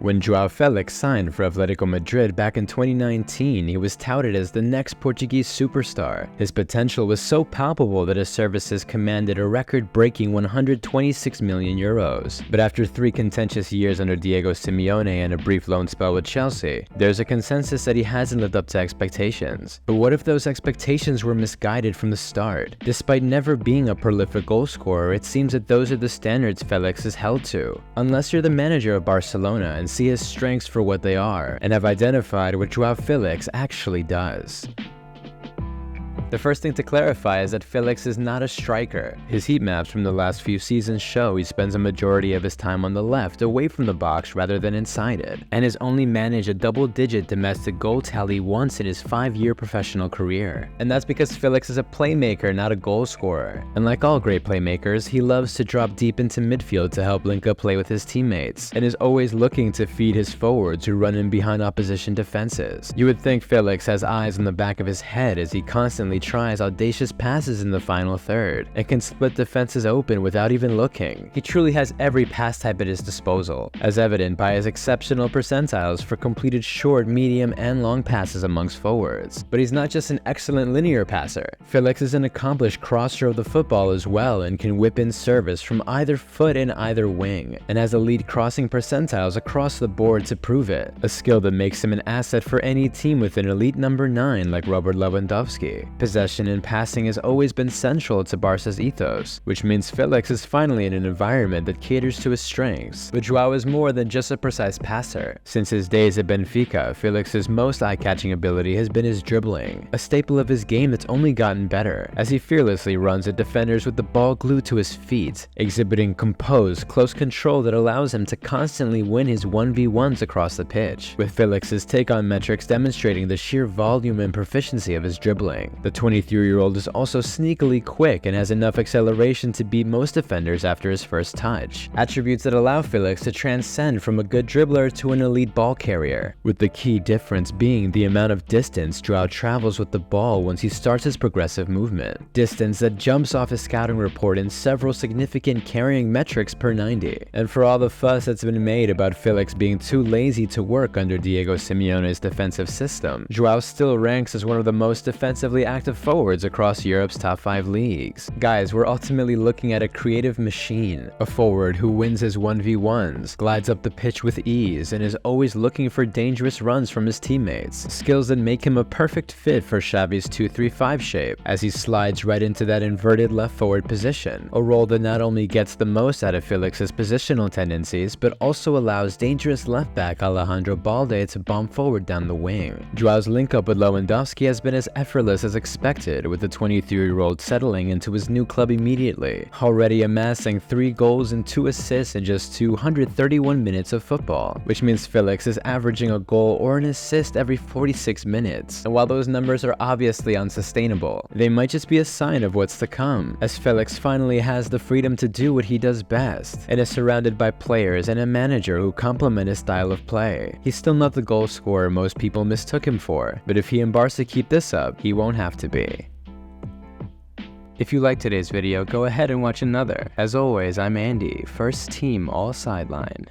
When Joao Felix signed for Atletico Madrid back in 2019, he was touted as the next Portuguese superstar. His potential was so palpable that his services commanded a record-breaking 126 million euros. But after 3 contentious years under Diego Simeone and a brief loan spell with Chelsea, there's a consensus that he hasn't lived up to expectations. But what if those expectations were misguided from the start? Despite never being a prolific goalscorer, it seems that those are the standards Felix is held to. Unless you're the manager of Barcelona and see his strengths for what they are, and have identified what Joao Felix actually does. The first thing to clarify is that Felix is not a striker. His heat maps from the last few seasons show he spends a majority of his time on the left, away from the box rather than inside it, and has only managed a double-digit domestic goal tally once in his 5-year professional career. And that's because Felix is a playmaker, not a goal scorer. And like all great playmakers, he loves to drop deep into midfield to help link up play with his teammates, and is always looking to feed his forwards who run in behind opposition defenses. You would think Felix has eyes on the back of his head as he constantly tries audacious passes in the final third and can split defenses open without even looking. He truly has every pass type at his disposal, as evident by his exceptional percentiles for completed short, medium, and long passes amongst forwards. But he's not just an excellent linear passer. Felix is an accomplished crosser of the football as well and can whip in service from either foot and either wing, and has elite crossing percentiles across the board to prove it, a skill that makes him an asset for any team with an elite number 9 like Robert Lewandowski. Possession and passing has always been central to Barca's ethos, which means Felix is finally in an environment that caters to his strengths. But Joao is more than just a precise passer. Since his days at Benfica, Felix's most eye-catching ability has been his dribbling, a staple of his game that's only gotten better, as he fearlessly runs at defenders with the ball glued to his feet, exhibiting composed, close control that allows him to constantly win his 1v1s across the pitch, with Felix's take-on metrics demonstrating the sheer volume and proficiency of his dribbling. The 23-year-old is also sneakily quick and has enough acceleration to beat most defenders after his first touch, attributes that allow Felix to transcend from a good dribbler to an elite ball carrier, with the key difference being the amount of distance Joao travels with the ball once he starts his progressive movement, distance that jumps off his scouting report in several significant carrying metrics per 90. And for all the fuss that's been made about Felix being too lazy to work under Diego Simeone's defensive system, Joao still ranks as one of the most defensively active forwards across Europe's top 5 leagues. Guys, we're ultimately looking at a creative machine, a forward who wins his 1v1s, glides up the pitch with ease, and is always looking for dangerous runs from his teammates, skills that make him a perfect fit for Xavi's 2-3-5 shape, as he slides right into that inverted left forward position, a role that not only gets the most out of Felix's positional tendencies, but also allows dangerous left back Alejandro Balde to bomb forward down the wing. Joao's link-up with Lewandowski has been as effortless as expected, with the 23-year-old settling into his new club immediately, already amassing 3 goals and 2 assists in just 231 minutes of football, which means Felix is averaging a goal or an assist every 46 minutes. And while those numbers are obviously unsustainable, they might just be a sign of what's to come, as Felix finally has the freedom to do what he does best, and is surrounded by players and a manager who complement his style of play. He's still not the goal scorer most people mistook him for, but if he and Barca keep this up, he won't have to be. If you liked today's video, go ahead and watch another. As always, I'm Andy, first team all sideline.